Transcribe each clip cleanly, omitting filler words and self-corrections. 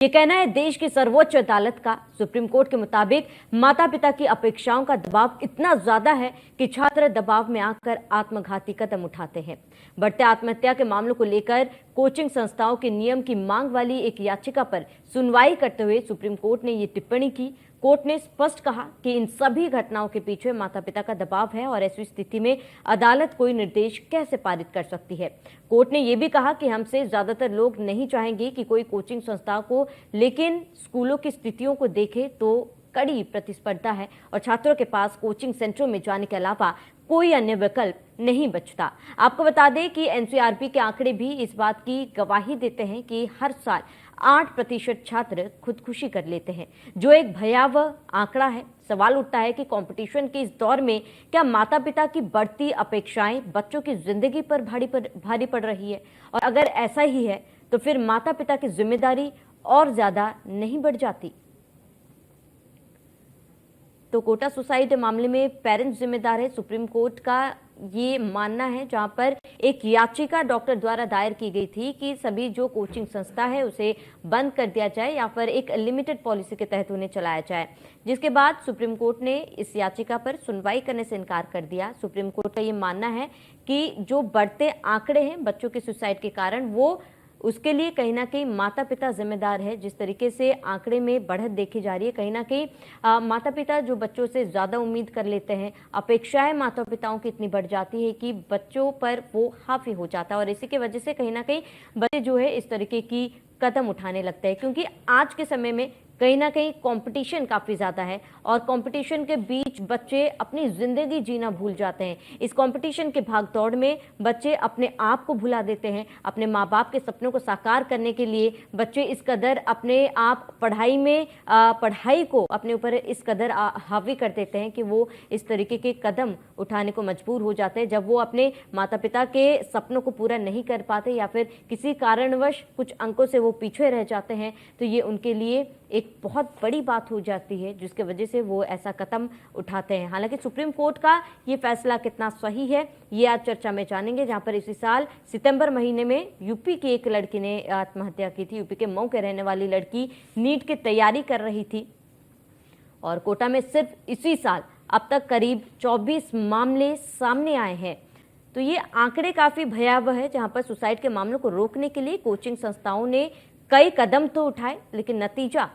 ये कहना है देश की सर्वोच्च अदालत का। सुप्रीम कोर्ट के मुताबिक माता पिता की अपेक्षाओं का दबाव इतना ज्यादा है कि छात्र दबाव में आकर आत्मघाती कदम उठाते हैं। बढ़ते आत्महत्या के मामलों को लेकर कोचिंग संस्थाओं के नियम की मांग वाली एक याचिका पर सुनवाई करते हुए सुप्रीम कोर्ट ने ये टिप्पणी की। कोर्ट ने स्पष्ट कहा कि इन सभी घटनाओं के पीछे माता पिता का दबाव है और ऐसी स्थिति में अदालत कोई निर्देश कैसे पारित कर सकती है। कोर्ट ने यह भी कहा कि हमसे ज्यादातर लोग नहीं चाहेंगे कि कोई कोचिंग संस्था को, लेकिन स्कूलों की स्थितियों को देखें तो कड़ी प्रतिस्पर्धा है और छात्रों के पास कोचिंग सेंटरों में जाने के अलावा कोई अन्य विकल्प नहीं बचता। आपको बता दें कि एनसीआरबी के आंकड़े भी इस बात की गवाही देते हैं कि हर साल 8% छात्र खुदकुशी कर लेते हैं, जो एक भयावह आंकड़ा है। सवाल उठता है कि कंपटीशन के इस दौर में क्या माता पिता की बढ़ती अपेक्षाएं बच्चों की जिंदगी पर भारी पड़ रही है, और अगर ऐसा ही है तो फिर माता पिता की जिम्मेदारी और ज्यादा नहीं बढ़ जाती। तो कोटा सुसाइड मामले में पेरेंट्स जिम्मेदार है, सुप्रीम कोर्ट का ये मानना है, जहां पर एक याचिका डॉक्टर द्वारा दायर की गई थी कि सभी जो कोचिंग संस्था है उसे बंद कर दिया जाए या फिर एक लिमिटेड पॉलिसी के तहत उन्हें चलाया जाए, जिसके बाद सुप्रीम कोर्ट ने इस याचिका पर सुनवाई करने से इनकार कर दिया। सुप्रीम कोर्ट का ये मानना है कि जो बढ़ते आंकड़े हैं बच्चों के सुसाइड के कारण, वो उसके लिए कहीं ना कहीं माता पिता जिम्मेदार है। जिस तरीके से आंकड़े में बढ़त देखी जा रही है, कहीं ना कहीं माता पिता जो बच्चों से ज्यादा उम्मीद कर लेते हैं, अपेक्षाएं माता पिताओं की इतनी बढ़ जाती है कि बच्चों पर वो हावी हो जाता है और इसी की वजह से कहीं ना कहीं बच्चे जो है इस तरीके की कदम उठाने लगते हैं, क्योंकि आज के समय में कहीं ना कहीं कंपटीशन काफी ज्यादा है और कंपटीशन के बीच बच्चे अपनी जिंदगी जीना भूल जाते हैं। इस कंपटीशन के भाग दौड़ में बच्चे अपने आप को भुला देते हैं। अपने माँ बाप के सपनों को साकार करने के लिए बच्चे इस कदर अपने आप पढ़ाई को अपने ऊपर इस कदर हावी कर देते हैं कि वो इस तरीके के कदम उठाने को मजबूर हो जाते हैं। जब वो अपने माता पिता के सपनों को पूरा नहीं कर पाते या फिर किसी कारणवश कुछ अंकों से वो पीछे रह जाते हैं, तो ये उनके लिए एक बहुत बड़ी बात हो जाती है, जिसके वजह से वो ऐसा कदम उठाते हैं। हालांकि सुप्रीम कोर्ट का ये फैसला कितना सही है, ये आज चर्चा में जानेंगे, जहां पर इसी साल सितंबर महीने में यूपी की एक लड़की ने आत्महत्या की थी। यूपी के मऊ के रहने वाली लड़की नीट की तैयारी कर रही थी और कोटा में सिर्फ इसी साल अब तक करीब 24 मामले सामने आए हैं। तो ये आंकड़े काफी भयावह है, जहां पर सुसाइड के मामलों को रोकने के लिए कोचिंग संस्थाओं ने कई कदम तो उठाए, लेकिन नतीजा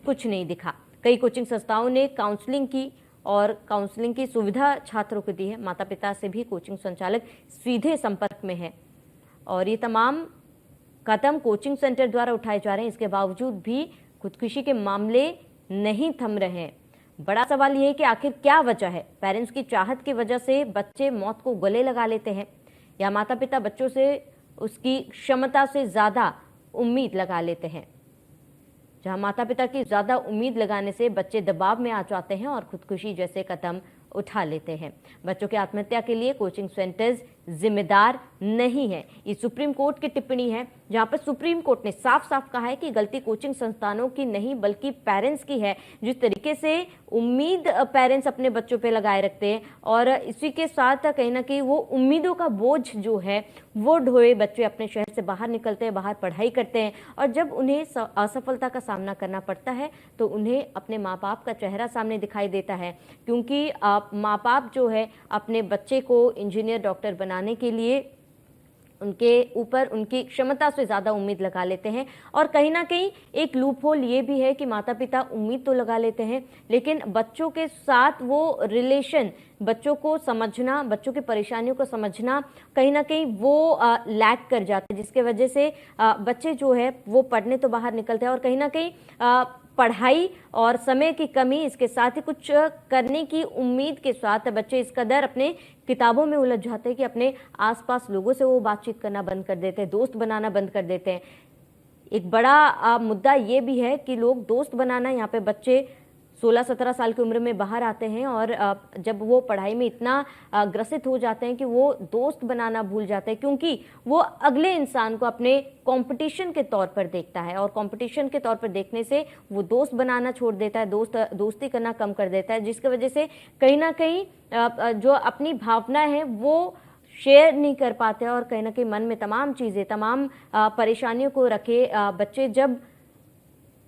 कुछ नहीं दिखा। कई कोचिंग संस्थाओं ने काउंसलिंग की और काउंसलिंग की सुविधा छात्रों को दी है। माता पिता से भी कोचिंग संचालक सीधे संपर्क में है और ये तमाम कदम कोचिंग सेंटर द्वारा उठाए जा रहे हैं। इसके बावजूद भी खुदकुशी के मामले नहीं थम रहे हैं। बड़ा सवाल यह है कि आखिर क्या वजह है? पेरेंट्स की चाहत की वजह से बच्चे मौत को गले लगा लेते हैं, या माता पिता बच्चों से उसकी क्षमता से ज्यादा उम्मीद लगा लेते हैं? जहां माता पिता की ज्यादा उम्मीद लगाने से बच्चे दबाव में आ जाते हैं और खुदकुशी जैसे कदम उठा लेते हैं। बच्चों की आत्महत्या के लिए कोचिंग सेंटर्स जिम्मेदार नहीं है, ये सुप्रीम कोर्ट की टिप्पणी है, जहां पर सुप्रीम कोर्ट ने साफ साफ कहा है कि गलती कोचिंग संस्थानों की नहीं बल्कि पेरेंट्स की है। जिस तरीके से उम्मीद पेरेंट्स अपने बच्चों पे लगाए रखते हैं और इसी के साथ कहीं ना कहीं वो उम्मीदों का बोझ जो है वो ढोए बच्चे अपने शहर से बाहर निकलते हैं, बाहर पढ़ाई करते हैं और जब उन्हें असफलता का सामना करना पड़ता है तो उन्हें अपने माँ बाप का चेहरा सामने दिखाई देता है, क्योंकि माँ बाप जो है अपने बच्चे को इंजीनियर डॉक्टर बनाने के लिए उनके ऊपर उनकी क्षमता से ज्यादा उम्मीद लगा लेते हैं। और कहीं ना कहीं एक लूप होल ये भी है कि माता पिता उम्मीद तो लगा लेते हैं, लेकिन बच्चों के साथ वो रिलेशन, बच्चों को समझना, बच्चों की परेशानियों को समझना कहीं ना कहीं वो लैक कर जाता है, जिसके वजह से बच्चे जो है वो पढ़ने तो बाहर निकलते हैं और कहीं ना कहीं पढ़ाई और समय की कमी, इसके साथ ही कुछ करने की उम्मीद के साथ बच्चे इस कदर अपने किताबों में उलझ जाते हैं कि अपने आसपास लोगों से वो बातचीत करना बंद कर देते हैं, दोस्त बनाना बंद कर देते हैं। एक बड़ा मुद्दा ये भी है कि लोग दोस्त बनाना, यहाँ पे बच्चे 16-17 साल की उम्र में बाहर आते हैं और जब वो पढ़ाई में इतना ग्रसित हो जाते हैं कि वो दोस्त बनाना भूल जाते हैं, क्योंकि वो अगले इंसान को अपने कंपटीशन के तौर पर देखता है और कंपटीशन के तौर पर देखने से वो दोस्त बनाना छोड़ देता है, दोस्ती करना कम कर देता है, जिसकी वजह से कहीं ना कहीं जो अपनी भावना है वो शेयर नहीं कर पाते और कहीं ना कहीं मन में तमाम चीज़ें, तमाम परेशानियों को रखे बच्चे जब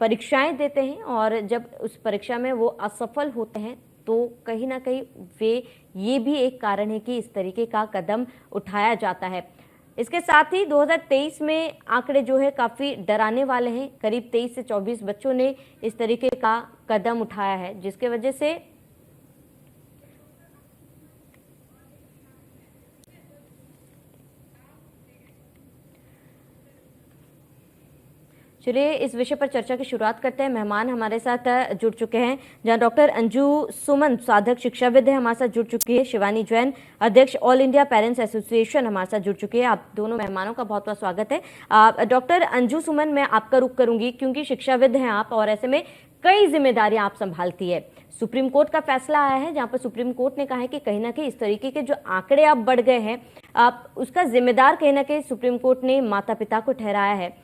परीक्षाएं देते हैं और जब उस परीक्षा में वो असफल होते हैं तो कहीं ना कहीं ये भी एक कारण है कि इस तरीके का कदम उठाया जाता है। इसके साथ ही 2023 में आंकड़े जो है काफी डराने वाले हैं। करीब 23 से 24 बच्चों ने इस तरीके का कदम उठाया है, जिसके वजह से चलिए इस विषय पर चर्चा की शुरुआत करते हैं। मेहमान हमारे साथ जुड़ चुके हैं, जहां डॉक्टर अंजू सुमन, साधक शिक्षाविद है, हमारे साथ जुड़ चुकी है। शिवानी जैन, अध्यक्ष ऑल इंडिया पेरेंट्स एसोसिएशन, हमारे साथ जुड़ चुकी है। आप दोनों मेहमानों का बहुत बहुत स्वागत है। डॉक्टर अंजू सुमन, मैं आपका रुख करूंगी क्योंकि शिक्षाविद हैं आप और ऐसे में कई जिम्मेदारियां आप संभालती है। सुप्रीम कोर्ट का फैसला आया है जहां पर सुप्रीम कोर्ट ने कहा है कि कहीं ना कहीं इस तरीके के जो आंकड़े अब बढ़ गए हैं, आप उसका जिम्मेदार कहीं ना कहीं सुप्रीम कोर्ट ने माता पिता को ठहराया है।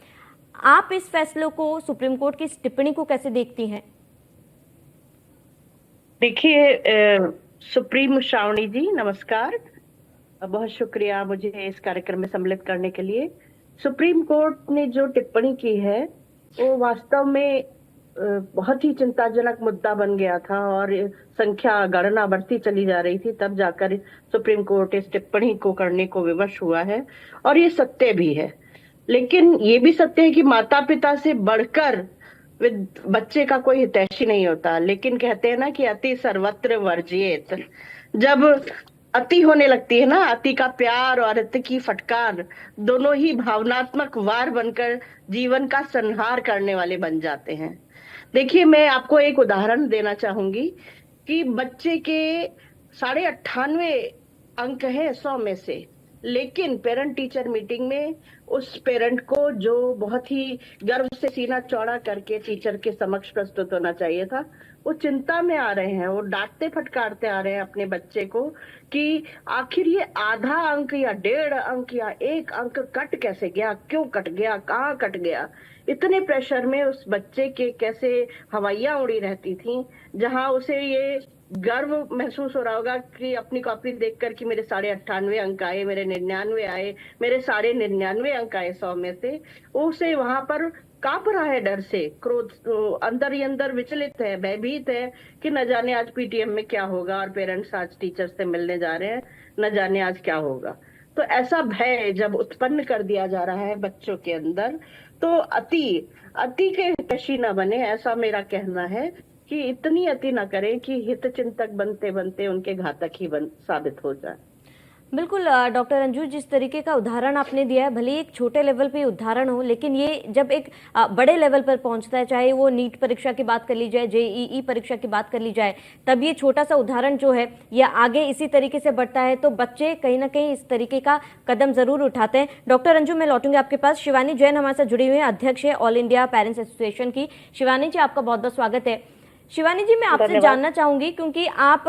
आप इस फैसले को, सुप्रीम कोर्ट की इस टिप्पणी को कैसे देखती हैं? देखिए सुप्रीम श्रावणी जी नमस्कार, बहुत शुक्रिया मुझे इस कार्यक्रम में सम्मिलित करने के लिए। सुप्रीम कोर्ट ने जो टिप्पणी की है वो वास्तव में बहुत ही चिंताजनक मुद्दा बन गया था और संख्या गणना बढ़ती चली जा रही थी, तब जाकर सुप्रीम कोर्ट इस टिप्पणी को करने को विवश हुआ है और ये सत्य भी है। लेकिन ये भी सत्य है कि माता पिता से बढ़कर बच्चे का कोई हितैषी नहीं होता। लेकिन कहते हैं ना कि अति सर्वत्र वर्जित। जब अति होने लगती है ना, अति का प्यार और अति की फटकार दोनों ही भावनात्मक वार बनकर जीवन का संहार करने वाले बन जाते हैं। देखिए मैं आपको एक उदाहरण देना चाहूंगी कि बच्चे के 98.5 अंक है 100 में से, लेकिन पेरेंट टीचर मीटिंग में उस पेरेंट को जो बहुत ही गर्व से सीना चौड़ा करके टीचर के समक्ष प्रस्तुत होना चाहिए था, वो चिंता में आ रहे हैं, वो डांटते फटकारते आ रहे हैं अपने बच्चे को कि आखिर ये आधा अंक या 1.5 अंक या 1 अंक कट कैसे गया, क्यों कट गया, कहाँ कट गया। इतने प्रेशर में उस बच्चे के कैसे हवाइयां उड़ी रहती थी, जहां उसे ये गर्व महसूस हो रहा होगा कि अपनी कॉपी देखकर कि मेरे 98.5 अंक आए, मेरे 99 आए, मेरे 99.5 अंक आए 100 में से। उसे वहां पर कांप रहा है डर से, क्रोध अंदर ही अंदर विचलित है, भयभीत है कि न जाने आज पीटीएम में क्या होगा और पेरेंट्स आज टीचर से मिलने जा रहे हैं, न जाने आज क्या होगा। तो ऐसा भय जब उत्पन्न कर दिया जा रहा है बच्चों के अंदर, तो अति के हितैषी न बने, ऐसा मेरा कहना है कि इतनी अति न करें कि हित चिंतक बनते बनते उनके घातक ही साबित हो जाए। बिल्कुल डॉक्टर अंजू, जिस तरीके का उदाहरण आपने दिया है, भले एक छोटे लेवल पे उदाहरण हो, लेकिन ये जब एक बड़े लेवल पर पहुंचता है, चाहे वो नीट परीक्षा की बात कर ली जाए, जेईई परीक्षा की बात कर ली जाए, तब ये छोटा सा उदाहरण जो है ये आगे इसी तरीके से बढ़ता है तो बच्चे कहीं ना कहीं इस तरीके का कदम जरूर उठाते हैं। डॉक्टर अंजू, मैं लौटूंगी आपके पास। शिवानी जैन हमारे साथ जुड़ी हुई है, अध्यक्ष है ऑल इंडिया पेरेंट्स एसोसिएशन की। शिवानी जी, आपका बहुत बहुत स्वागत है। शिवानी जी, मैं आपसे जानना चाहूंगी, क्योंकि आप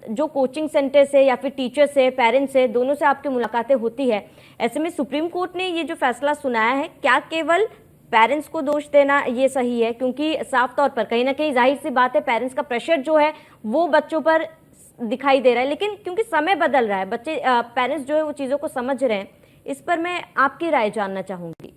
जो कोचिंग सेंटर से या फिर टीचर से, पेरेंट्स से, दोनों से आपकी मुलाकातें होती है, ऐसे में सुप्रीम कोर्ट ने ये जो फैसला सुनाया है, क्या केवल पेरेंट्स को दोष देना ये सही है? क्योंकि साफ तौर पर कहीं ना कहीं जाहिर सी बात है, पेरेंट्स का प्रेशर जो है वो बच्चों पर दिखाई दे रहा है, लेकिन क्योंकि समय बदल रहा है, बच्चे पेरेंट्स जो है वो चीजों को समझ रहे हैं। इस पर मैं आपकी राय जानना चाहूंगी।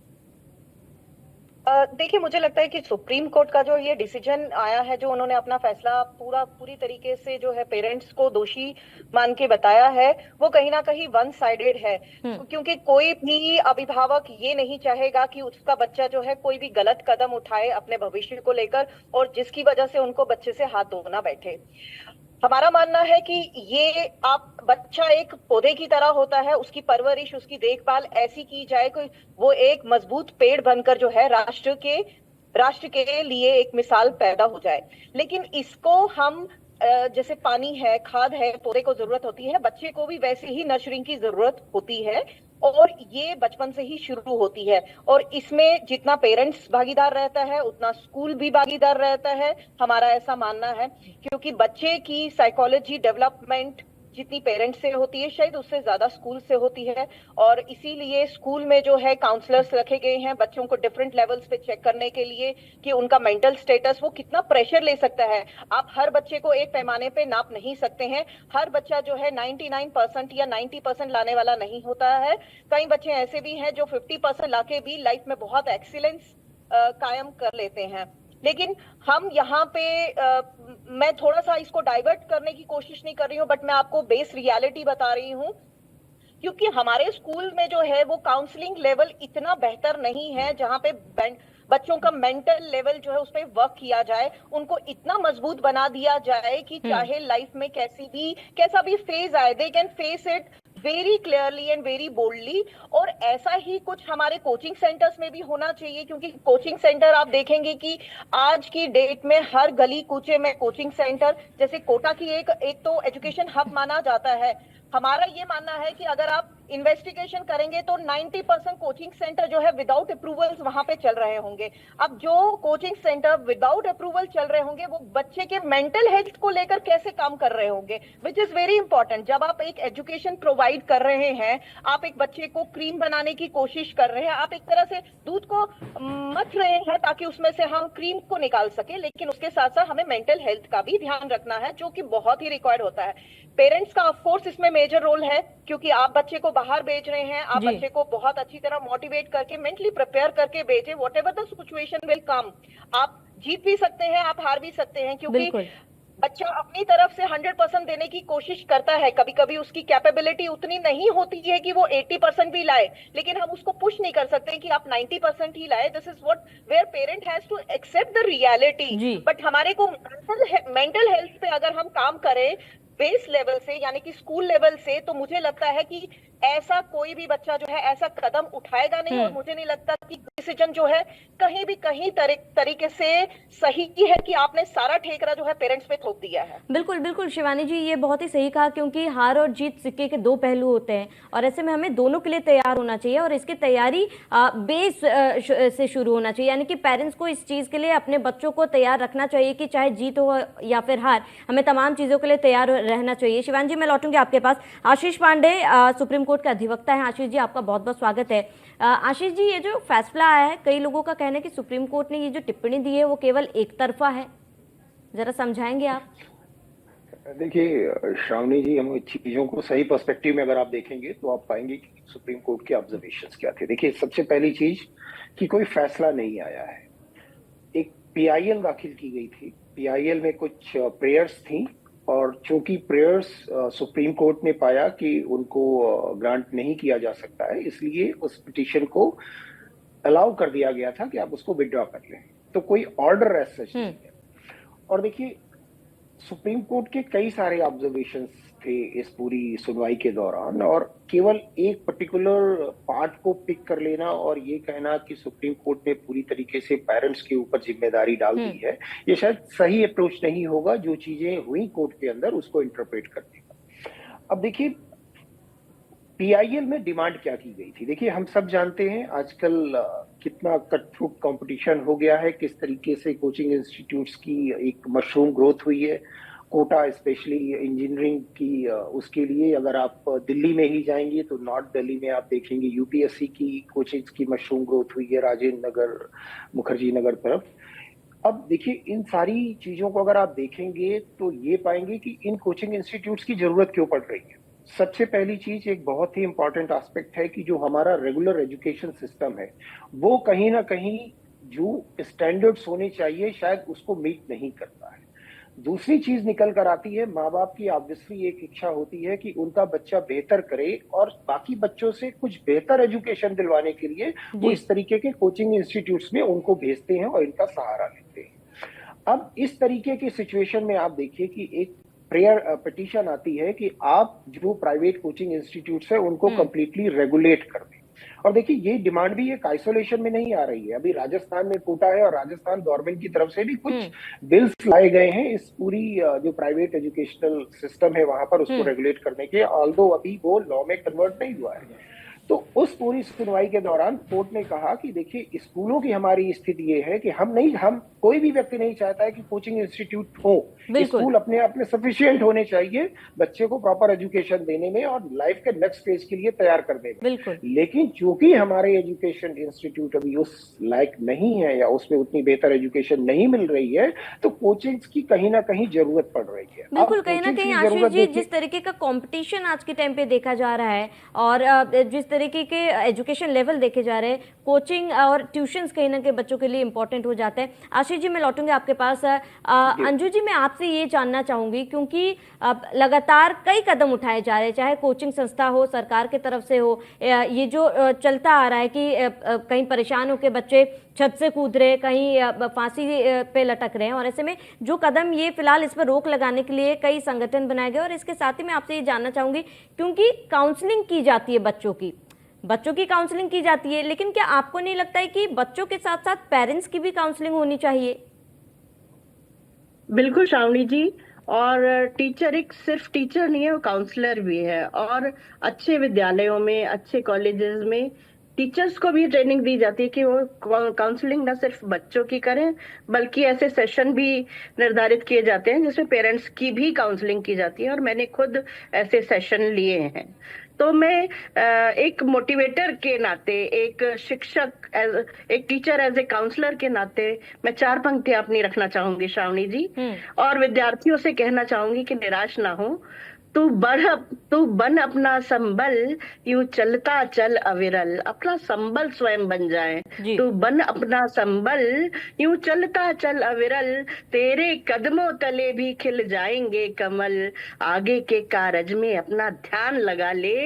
देखिए, मुझे लगता है कि सुप्रीम कोर्ट का जो ये डिसीजन आया है, जो उन्होंने अपना फैसला पूरी तरीके से जो है पेरेंट्स को दोषी मान के बताया है, वो कहीं ना कहीं वन साइडेड है। क्योंकि कोई भी अभिभावक ये नहीं चाहेगा कि उसका बच्चा जो है कोई भी गलत कदम उठाए अपने भविष्य को लेकर, और जिसकी वजह से उनको बच्चे से हाथ धोना बैठे। हमारा मानना है कि ये बच्चा एक पौधे की तरह होता है, उसकी परवरिश, उसकी देखभाल ऐसी की जाए कि वो एक मजबूत पेड़ बनकर जो है राष्ट्र के लिए एक मिसाल पैदा हो जाए। लेकिन इसको हम जैसे पानी है, खाद है, पौधे को जरूरत होती है, बच्चे को भी वैसे ही नर्चरिंग की जरूरत होती है, और ये बचपन से ही शुरू होती है। और इसमें जितना पेरेंट्स भागीदार रहता है उतना स्कूल भी भागीदार रहता है, हमारा ऐसा मानना है। क्योंकि बच्चे की साइकोलॉजी डेवलपमेंट जितनी पेरेंट्स से होती है, शायद उससे ज्यादा स्कूल से होती है। और इसीलिए स्कूल में जो है काउंसलर्स रखे गए हैं बच्चों को डिफरेंट लेवल्स पे चेक करने के लिए कि उनका मेंटल स्टेटस, वो कितना प्रेशर ले सकता है। आप हर बच्चे को एक पैमाने पे नाप नहीं सकते हैं। हर बच्चा जो है 99% या 90% लाने वाला नहीं होता है। कई बच्चे ऐसे भी हैं जो 50% लाके भी लाइफ में बहुत एक्सीलेंस कायम कर लेते हैं। लेकिन हम यहाँ पे मैं थोड़ा सा इसको डाइवर्ट करने की कोशिश नहीं कर रही हूँ, बट मैं आपको बेस रियलिटी बता रही हूँ। क्योंकि हमारे स्कूल में जो है वो काउंसलिंग लेवल इतना बेहतर नहीं है जहाँ पे बच्चों का मेंटल लेवल जो है उस पर वर्क किया जाए, उनको इतना मजबूत बना दिया जाए कि चाहे लाइफ में कैसा भी फेज आए, they can face it very clearly and very boldly. और ऐसा ही कुछ हमारे कोचिंग सेंटर्स में भी होना चाहिए, क्योंकि कोचिंग सेंटर आप देखेंगे कि आज की डेट में हर गली कूचे में कोचिंग सेंटर, जैसे कोटा की एक तो एजुकेशन हब माना जाता है। हमारा ये मानना है कि अगर आप इन्वेस्टिगेशन करेंगे तो 90% कोचिंग सेंटर जो है विदाउट अप्रूवल्स वहां पे चल रहे होंगे। अब जो कोचिंग सेंटर विदाउट अप्रूवल चल रहे होंगे वो बच्चे के मेंटल हेल्थ को लेकर कैसे काम कर रहे होंगे, विच इज वेरी इंपॉर्टेंट। जब आप एक एजुकेशन प्रोवाइड कर रहे हैं, आप एक बच्चे को क्रीम बनाने की कोशिश कर रहे हैं, आप एक तरह से दूध को मथ रहे हैं ताकि उसमें से हम क्रीम को निकाल सके, लेकिन उसके साथ साथ हमें मेंटल हेल्थ का भी ध्यान रखना है, जो कि बहुत ही रिक्वायर्ड होता है। पेरेंट्स का ऑफकोर्स इसमें मेजर रोल है, क्योंकि आप बच्चे को बाहर भेज रहे हैं, आप बच्चे को बहुत अच्छी तरह मोटिवेट करके मेंटली प्रिपेयर करके भेजें। Whatever the situation will come, आप जीत भी सकते हैं, आप हार भी सकते हैं, क्योंकि बच्चा अपनी तरफ से 100% देने की कोशिश करता है। कभी कभी उसकी कैपेबिलिटी उतनी नहीं होती है कि वो 80% भी लाए, लेकिन हम उसको पुश नहीं कर सकते कि आप 90% ही लाए। This is what where parent has to accept the reality. But हमारे को मेंटल हेल्थ पे अगर हम काम करें बेस लेवल से, यानी कि स्कूल लेवल से, तो मुझे लगता है कि ऐसा कोई भी बच्चा जो है ऐसा कदम उठाएगा नहीं। और मुझे नहीं लगता कि डिसीजन जो है कहीं तरीके से सही है कि आपने सारा ठेकरा जो है पेरेंट्स पे थोप दिया है। बिल्कुल बिल्कुल शिवानी जी, ये बहुत ही सही कहा, क्योंकि हार और जीत सिक्के के दो पहलू होते हैं और ऐसे में हमें दोनों के लिए तैयार होना चाहिए और इसकी तैयारी बेस से शुरू होना चाहिए। यानी कि पेरेंट्स को इस चीज के लिए अपने बच्चों को तैयार रखना चाहिए कि चाहे जीत हो या फिर हार, हमें तमाम चीजों के लिए तैयार रहना चाहिए। शिवानी जी, मैं लौटूंगी आपके पास। आशीष पांडे सुप्रीम कोर्ट के अधिवक्ता हैं। आशीष जी, आपका बहुत बहुत स्वागत है। आशीष जी, ये जो फैसला आया है, कई लोगों का कहना है कि सुप्रीम कोर्ट ने ये जो टिप्पणी दी है वो केवल एक तरफा है, जरा समझाएंगे आप? देखिए श्रावणी जी, हम चीजों को सही पर्सपेक्टिव में अगर आप देखेंगे तो आप पाएंगे कि सुप्रीम कोर्ट के ऑब्जर्वेशंस क्या थे। देखिए, सबसे पहली चीज कि कोई फैसला नहीं आया है, एक पीआईएल दाखिल की गई थी। पीआईएल में कुछ प्रेयर्स थी और चूंकि प्रेयर्स सुप्रीम कोर्ट ने पाया कि उनको ग्रांट नहीं किया जा सकता है, इसलिए उस पिटीशन को अलाउ कर दिया गया था कि आप उसको विड्रॉ कर लें। तो कोई ऑर्डर एज सच नहीं है। और देखिए, सुप्रीम कोर्ट के कई सारे ऑब्जर्वेशंस थे इस पूरी सुनवाई के दौरान, और केवल एक पर्टिकुलर पार्ट को पिक कर लेना और ये कहना कि सुप्रीम कोर्ट ने पूरी तरीके से पेरेंट्स के ऊपर जिम्मेदारी डाल दी है, ये शायद सही अप्रोच नहीं होगा। जो चीजें हुई कोर्ट के अंदर उसको इंटरप्रेट करने का। अब देखिए, पीआईएल में डिमांड क्या की गई थी। देखिए, हम सब जानते हैं आजकल कितना कटथ्रोट कंपटीशन हो गया है, किस तरीके से कोचिंग इंस्टीट्यूट्स की एक मशरूम ग्रोथ हुई है। कोटा स्पेशली इंजीनियरिंग की, उसके लिए अगर आप दिल्ली में ही जाएंगे तो नॉर्थ दिल्ली में आप देखेंगे यूपीएससी की कोचिंग्स की मशरूम ग्रोथ हुई है, राजेंद्र नगर, मुखर्जी नगर तरफ। अब देखिए, इन सारी चीजों को अगर आप देखेंगे तो ये पाएंगे कि इन कोचिंग इंस्टीट्यूट्स की जरूरत क्यों पड़ रही है। सबसे पहली चीज, एक बहुत ही इंपॉर्टेंट एस्पेक्ट है कि जो हमारा रेगुलर एजुकेशन सिस्टम है वो कहीं ना कहीं जो स्टैंडर्ड्स होने चाहिए शायद उसको मीट नहीं करता है। दूसरी चीज निकल कर आती है, माँ बाप की ऑब्वियसली एक इच्छा होती है कि उनका बच्चा बेहतर करे और बाकी बच्चों से कुछ बेहतर एजुकेशन दिलवाने के लिए वो इस तरीके के कोचिंग इंस्टीट्यूट्स में उनको भेजते हैं और इनका सहारा लेते हैं। अब इस तरीके की सिचुएशन में आप देखिए कि एक प्रेयर पिटीशन आती है कि आप जो प्राइवेट कोचिंग इंस्टीट्यूट्स है उनको कंप्लीटली रेगुलेट कर दें। और देखिए, ये डिमांड भी एक आइसोलेशन में नहीं आ रही है। अभी राजस्थान में कोटा है और राजस्थान गवर्नमेंट की तरफ से भी कुछ बिल्स लाए गए हैं इस पूरी जो प्राइवेट एजुकेशनल सिस्टम है वहां पर उसको रेगुलेट करने के, ऑल्दो अभी वो लॉ में कन्वर्ट नहीं हुआ है। तो उस पूरी सुनवाई के दौरान कोर्ट ने कहा कि देखिए, स्कूलों की हमारी स्थिति ये है कि हम कोई भी व्यक्ति नहीं चाहता है कि कोचिंग इंस्टीट्यूट हो। स्कूल अपने आप में सफिशिएंट होने चाहिए बच्चे को प्रॉपर एजुकेशन देने में और लाइफ के नेक्स्ट फेज के लिए तैयार करने में। लेकिन चूंकि हमारे एजुकेशन इंस्टीट्यूट अभी उस लायक नहीं है या उसमें उतनी बेहतर एजुकेशन नहीं मिल रही है, तो कोचिंग्स की कहीं ना कहीं जरूरत पड़ रही है। बिल्कुल, कहीं ना कहीं आशीष जी, जिस तरीके का कंपटीशन आज के टाइम पे देखा जा रहा है और जिस तरीके के एजुकेशन लेवल देखे जा रहे हैं, कोचिंग और ट्यूशंस कहीं ना कहीं बच्चों के लिए इंपॉर्टेंट हो जाते हैं। आशीष जी, मैं लौटूंगी आपके पास। अंजू जी, मैं आपसे ये जानना चाहूंगी, क्योंकि लगातार कई कदम उठाए जा रहे हैं, चाहे कोचिंग संस्था हो, सरकार की तरफ से हो, ये जो चलता आ रहा है कि कहीं परेशान होकर बच्चे छत से कूद रहे, कहीं फांसी पे लटक रहे हैं, और ऐसे में जो कदम ये फिलहाल इस पर रोक लगाने के लिए कई संगठन बनाए गए। और इसके साथ ही मैं आपसे ये जानना चाहूंगी, क्योंकि काउंसलिंग की जाती है बच्चों की काउंसलिंग की जाती है, लेकिन क्या आपको नहीं लगता है कि बच्चों के साथ साथ पेरेंट्स की भी काउंसलिंग होनी चाहिए? बिल्कुल श्रावणी जी, और टीचर एक सिर्फ टीचर नहीं है, वो काउंसलर भी है। और अच्छे विद्यालयों में, अच्छे कॉलेजेस में टीचर्स को भी ट्रेनिंग दी जाती है कि वो काउंसलिंग ना सिर्फ बच्चों की करें, बल्कि ऐसे सेशन भी निर्धारित किए जाते हैं जिसमें पेरेंट्स की भी काउंसलिंग की जाती है। और मैंने खुद ऐसे सेशन लिए हैं। तो मैं एक मोटिवेटर के नाते, एक शिक्षक, एक टीचर, एज ए काउंसलर के नाते मैं 4 पंक्तियां अपनी रखना चाहूंगी श्रावणी जी, और विद्यार्थियों से कहना चाहूंगी कि निराश ना हो। तू बन अपना संबल, यूं चलता चल अविरल। अपना संबल स्वयं बन जाए। तू बन अपना संबल, यूं चलता चल अविरल। तेरे कदमों तले भी खिल जाएंगे कमल। आगे के कारज में अपना ध्यान लगा ले।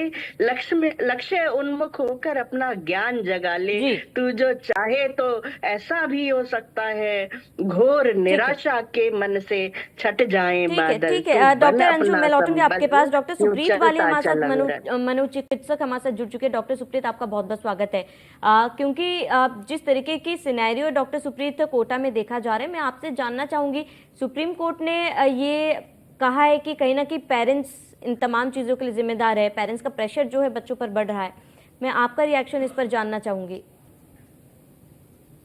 लक्ष्य उन्मुख होकर अपना ज्ञान जगा ले। तू जो चाहे तो ऐसा भी हो सकता है, घोर निराशा के मन से छट जाए बादल। ठीक है डॉक्टर अंजू, मैं लौटूंगी आपके पास। डॉक्टर सुप्रीत वाली हमारे साथ मनोचिकित्सक हमारे साथ जुड़ चुके हैं। डॉक्टर सुप्रीत, आपका बहुत बहुत स्वागत है। क्योंकि जिस तरीके की सिनेरियो डॉक्टर सुप्रीत कोटा में देखा जा रहा है, मैं आपसे जानना चाहूंगी, सुप्रीम कोर्ट ने ये कहा है कि कहीं ना कहीं पेरेंट्स इन तमाम चीजों के लिए जिम्मेदार है, पेरेंट्स का प्रेशर जो है बच्चों पर बढ़ रहा है। मैं आपका रिएक्शन इस पर जानना चाहूंगी।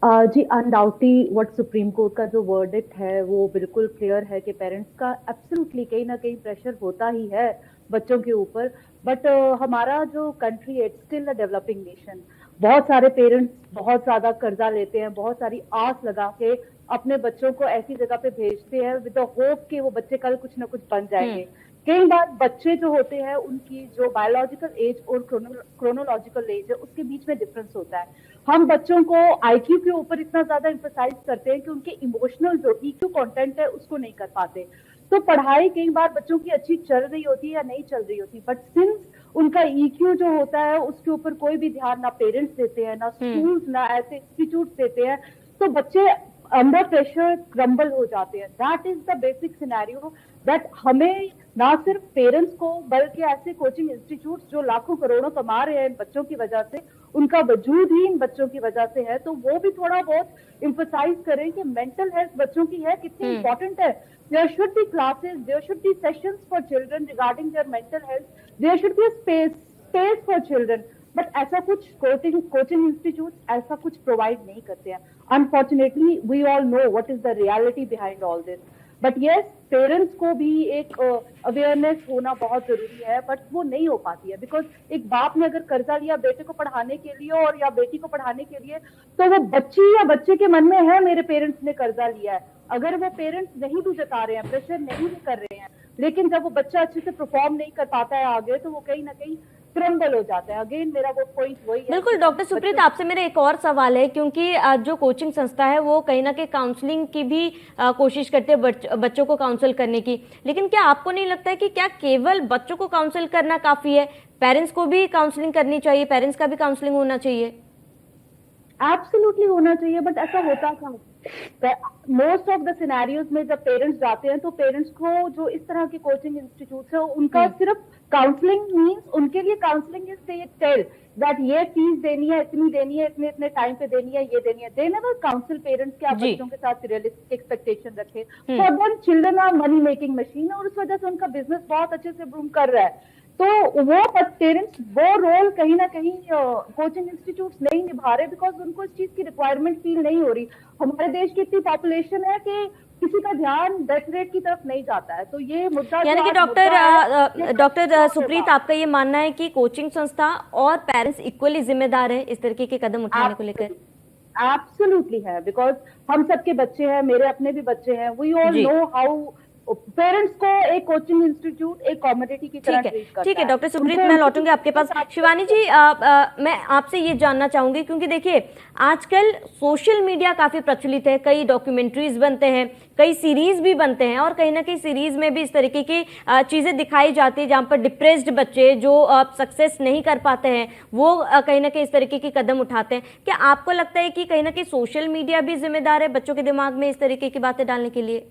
जी, अनडाउटली व्हाट सुप्रीम कोर्ट का जो वर्डिक्ट है वो बिल्कुल क्लियर है कि पेरेंट्स का एब्सोल्युटली कहीं ना कहीं प्रेशर होता ही है बच्चों के ऊपर। बट हमारा जो कंट्री है, it's still a developing nation. बहुत सारे पेरेंट्स बहुत ज्यादा कर्जा लेते हैं, बहुत सारी आस लगा के अपने बच्चों को ऐसी जगह पे भेजते हैं विद द होप कि वो बच्चे कल कुछ ना कुछ बन जाएंगे। कई बार बच्चे जो होते हैं उनकी जो बायोलॉजिकल एज और क्रोनोलॉजिकल एज है उसके बीच में डिफरेंस होता है। हम बच्चों को आईक्यू के ऊपर इतना ज्यादा एम्फसाइज करते हैं कि उनके इमोशनल जो ईक्यू कंटेंट है उसको नहीं कर पाते। तो पढ़ाई कई बार बच्चों की अच्छी चल रही होती है या नहीं चल रही होती, बट सिंस उनका ईक्यू जो होता है उसके ऊपर कोई भी ध्यान ना पेरेंट्स देते हैं, ना स्कूल्स, ना ऐसे इंस्टीट्यूट देते हैं, तो बच्चे अंडर प्रेशर क्रम्बल हो जाते हैं। That is the basic scenario that हमें ना सिर्फ पेरेंट्स को बल्कि ऐसे कोचिंग इंस्टीट्यूट्स जो लाखों करोड़ों कमा रहे हैं इन बच्चों की वजह से, उनका वजूद ही इन बच्चों की वजह से है, तो वो भी थोड़ा बहुत इम्फसाइज करें कि मेंटल हेल्थ बच्चों की है कितनी इंपॉर्टेंट है। There should be classes, there should be sessions for children regarding their mental health, there should be space for children. But ऐसा कुछ कोचिंग इंस्टीट्यूट ऐसा कुछ प्रोवाइड नहीं करते हैं। Unfortunately we all know what is the reality behind all this. But yes, parents को भी एक अवेयरनेस होना बहुत जरूरी है, बट वो नहीं हो पाती है। बिकॉज एक बाप ने अगर कर्जा लिया बेटे को पढ़ाने के लिए और या बेटी को पढ़ाने के लिए, तो वो बच्ची या बच्चे के मन में है मेरे पेरेंट्स ने कर्जा लिया है। अगर वो पेरेंट्स नहीं भी जता रहे हैं, प्रेशर नहीं भी कर रहे हैं, लेकिन जब वो बच्चा अच्छे से परफॉर्म नहीं कर पाता है आगे, तो वो कहीं ना कहीं क्रम्बल हो जाता है। अगेन मेरा वो पॉइंट वही है। बिल्कुल डॉक्टर सुप्रीत, आपसे मेरा एक और सवाल है, क्योंकि जो कोचिंग संस्था है वो कहीं ना कहीं काउंसलिंग की भी कोशिश करते हैं बच्चों को काउंसल करने की, लेकिन क्या आपको नहीं लगता है कि क्या केवल बच्चों को काउंसल करना काफी है? पेरेंट्स को भी काउंसलिंग करनी चाहिए, पेरेंट्स का भी काउंसलिंग होना चाहिए? एब्सोल्युटली होना चाहिए, बट ऐसा होता क्या? मोस्ट ऑफ द सिनेरियोज में जब पेरेंट्स जाते हैं तो पेरेंट्स को जो इस तरह के कोचिंग इंस्टीट्यूट है उनका सिर्फ काउंसलिंग मींस, उनके लिए counselling is they tell that ये फीस देनी है, इतनी देनी है, इतने इतने टाइम पे देनी है, ये देनी है। दे नेवर काउंसिल पेरेंट्स के आप बच्चों के साथ रियलिस्टिक एक्सपेक्टेशन रखें। For them children are money making machine, और उस वजह से उनका बिजनेस बहुत अच्छे से बूम कर रहा है। तो वो पेरेंट्स वो रोल कहीं ना कहीं कोचिंग इंस्टीट्यूट्स नहीं निभा रहे, बिकॉज उनको इस चीज की रिक्वायरमेंट फील नहीं हो रही। हमारे देश की इतनी पॉपुलेशन है कि किसी का ध्यान डेथ रेट की तरफ नहीं जाता है। तो ये मुद्दा, यानी कि डॉक्टर सुप्रीत, आपका ये मानना है कि कोचिंग संस्था और पेरेंट्स इक्वली जिम्मेदार है इस तरीके के कदम उठाने को लेकर? एब्सोल्युटली है, बिकॉज हम सबके बच्चे हैं, मेरे अपने भी बच्चे हैं। We all know how parents को एक कोचिंग इंस्टीट्यूट एक कॉमोडिटी की तरह ट्रीट करता ठीक है है। डॉक्टर सुप्रीत, उनको मैं लौटूंगी आपके पास। शिवानी जी, मैं आपसे ये जानना चाहूंगी, क्योंकि देखिए आजकल सोशल मीडिया काफी प्रचलित है, कई डॉक्यूमेंट्रीज बनते हैं, कई सीरीज भी बनते हैं, और कहीं ना कहीं सीरीज में भी इस तरीके की चीजें दिखाई जाती है जहां पर डिप्रेस्ड बच्चे जो सक्सेस नहीं कर पाते हैं वो कहीं ना कहीं इस तरीके की कदम उठाते हैं। क्या आपको लगता है कि कहीं ना कहीं सोशल मीडिया भी जिम्मेदार है बच्चों के दिमाग में इस तरीके की बातें डालने के लिए?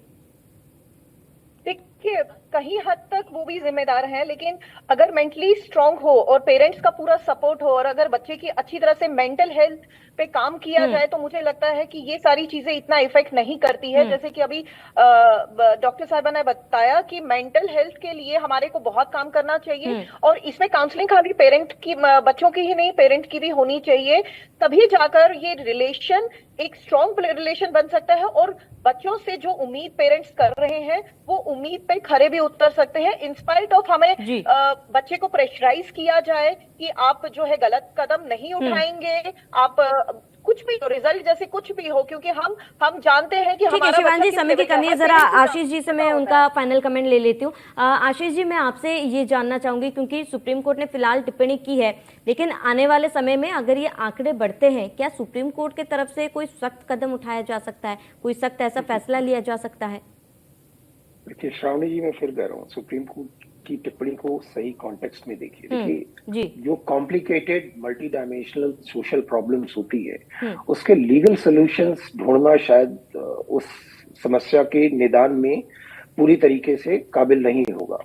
देखिए, कहीं हद तक वो भी जिम्मेदार हैं, लेकिन अगर मेंटली स्ट्रांग हो और पेरेंट्स का पूरा सपोर्ट हो और अगर बच्चे की अच्छी तरह से मेंटल हेल्थ पे काम किया जाए तो मुझे लगता है कि ये सारी चीजें इतना इफेक्ट नहीं करती है। जैसे कि अभी डॉक्टर साहबा ने बताया कि मेंटल हेल्थ के लिए हमारे को बहुत काम करना चाहिए, और इसमें काउंसलिंग खाली पेरेंट की, बच्चों की ही नहीं, पेरेंट की भी होनी चाहिए। तभी जाकर ये रिलेशन एक स्ट्रॉन्ग रिलेशन बन सकता है, और बच्चों से जो उम्मीद पेरेंट्स कर रहे हैं वो उम्मीद पे खरे भी उतर सकते हैं। इंस्पाइट ऑफ हमें बच्चे को प्रेशराइज किया जाए कि आप जो है गलत कदम नहीं उठाएंगे, आप कुछ भी रिजल्ट जैसे कुछ भी हो, क्योंकि हम जानते हैं कि ठीक है शिवानी जी, समय की कमी है, जरा आशीष जी से मैं उनका फाइनल कमेंट ले लेती हूँ। आशीष जी, मैं आपसे ये जानना चाहूंगी, क्योंकि सुप्रीम कोर्ट ने फिलहाल टिप्पणी की है, लेकिन आने वाले समय में अगर ये आंकड़े बढ़ते हैं, क्या सुप्रीम कोर्ट की तरफ से कोई सख्त कदम उठाया जा सकता है, कोई सख्त ऐसा फैसला लिया जा सकता है? देखिए श्रावणी जी, मैं फिर कह रहा हूँ, सुप्रीम कोर्ट की टिप्पणी को सही कॉन्टेक्स्ट में देखिए। देखिए जो complicated multi dimensional social problems होती है उसके लीगल सॉल्यूशंस ढूंढना शायद उस समस्या के निदान में पूरी तरीके से काबिल नहीं होगा।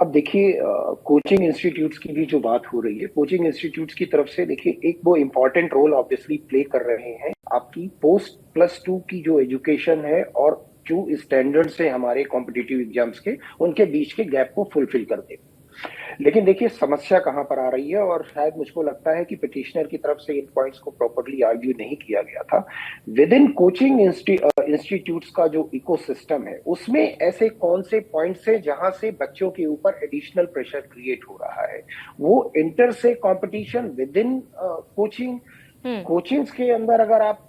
अब देखिए कोचिंग इंस्टीट्यूट्स की भी जो बात हो रही है, कोचिंग इंस्टीट्यूट्स की तरफ से देखिए एक वो इम्पोर्टेंट रोल ऑब्वियसली प्ले कर रहे हैं आपकी पोस्ट +2 की जो एजुकेशन है और जो स्टैंडर्ड्स है हमारे कॉम्पिटिटिव एग्जाम्स के, उनके बीच के गैप को फुलफिल कर दे। लेकिन देखिए समस्या कहां पर आ रही है, और शायद मुझको लगता है कि पिटिशनर की तरफ से इन पॉइंट्स को प्रॉपर्ली आर्ग्यू नहीं किया गया था। विद इन कोचिंग इंस्टीट्यूट्स का जो इकोसिस्टम है उसमें ऐसे कौन से पॉइंट्स हैं जहां से बच्चों के ऊपर एडिशनल प्रेशर क्रिएट हो रहा है। वो इंटर से कंपटीशन विद इन कोचिंग्स के अंदर अगर आप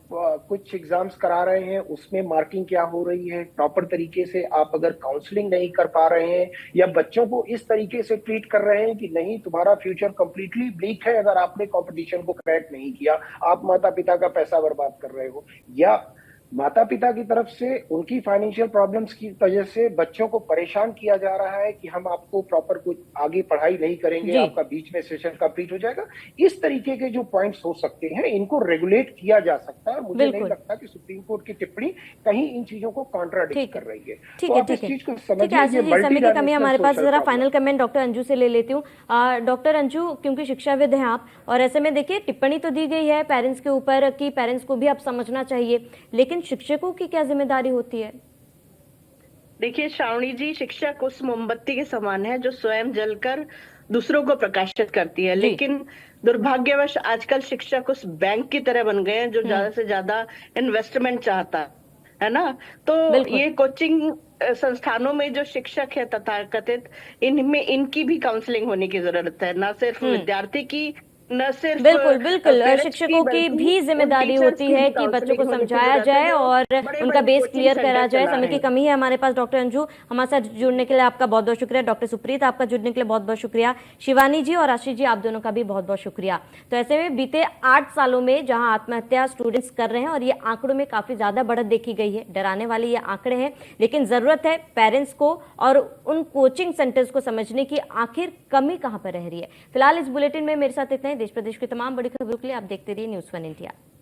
कुछ एग्जाम्स करा रहे हैं उसमें मार्किंग क्या हो रही है, प्रॉपर तरीके से आप अगर काउंसलिंग नहीं कर पा रहे हैं या बच्चों को इस तरीके से ट्रीट कर रहे हैं कि नहीं तुम्हारा फ्यूचर कंप्लीटली ब्लैक है अगर आपने कंपटीशन को क्रैक नहीं किया, आप माता पिता का पैसा बर्बाद कर रहे हो, या माता पिता की तरफ से उनकी फाइनेंशियल प्रॉब्लम्स की वजह से बच्चों को परेशान किया जा रहा है कि हम आपको प्रॉपर कुछ आगे पढ़ाई नहीं करेंगे, आपका बीच में सेशन कंप्लीट हो जाएगा। इस तरीके के जो पॉइंट्स हो सकते हैं इनको रेगुलेट किया जा सकता है। मुझे नहीं लगता कि सुप्रीम कोर्ट की टिप्पणी कहीं इन चीजों को कॉन्ट्राडिक्ट कर रही है। ठीक है, ठीक है, ठीक है आशीष जी, समय की कमी हमारे पास। जरा फाइनल कमेंट डॉक्टर अंजू से ले लेती हूँ। डॉक्टर अंजू, क्योंकि शिक्षाविद हैं आप, और ऐसे में देखिए टिप्पणी तो दी गई है पेरेंट्स के ऊपर कि पेरेंट्स को भी अब समझना चाहिए, लेकिन शिक्षकों की क्या जिम्मेदारी होती है? देखिए श्रावणी जी, शिक्षक उस मोमबत्ती के समान है जो स्वयं जलकर दूसरों को प्रकाशित करती है, लेकिन दुर्भाग्यवश आजकल शिक्षक उस बैंक की तरह बन गए हैं जो ज्यादा से ज्यादा इन्वेस्टमेंट चाहता है ना। तो ये कोचिंग संस्थानों में जो शिक्षक है तथाकथित, इनमें इनकी भी काउंसलिंग होने की जरूरत है, ना सिर्फ विद्यार्थी की, न सिर्फ बिल्कुल शिक्षकों की भी जिम्मेदारी होती है कि बच्चों को समझाया जाए और उनका बेस क्लियर करा जाए। समय की कमी है हमारे पास। डॉक्टर अंजू, हमारे साथ जुड़ने के लिए आपका बहुत बहुत शुक्रिया। डॉक्टर सुप्रीत, आपका जुड़ने के लिए बहुत बहुत शुक्रिया। शिवानी जी और आशीष जी, आप दोनों का भी बहुत बहुत शुक्रिया। तो ऐसे में बीते 8 सालों में जहां आत्महत्या स्टूडेंट्स कर रहे हैं और ये आंकड़ों में काफी ज्यादा बढ़त देखी गई है, डराने वाले ये आंकड़े हैं, लेकिन जरूरत है पेरेंट्स को और उन कोचिंग सेंटर्स को समझने की आखिर कमी कहां पर रह रही है। फिलहाल इस बुलेटिन में मेरे साथ इतना ही। देश प्रदेश की तमाम बड़ी खबरों के लिए आप देखते रहिए न्यूज़ 1 इंडिया।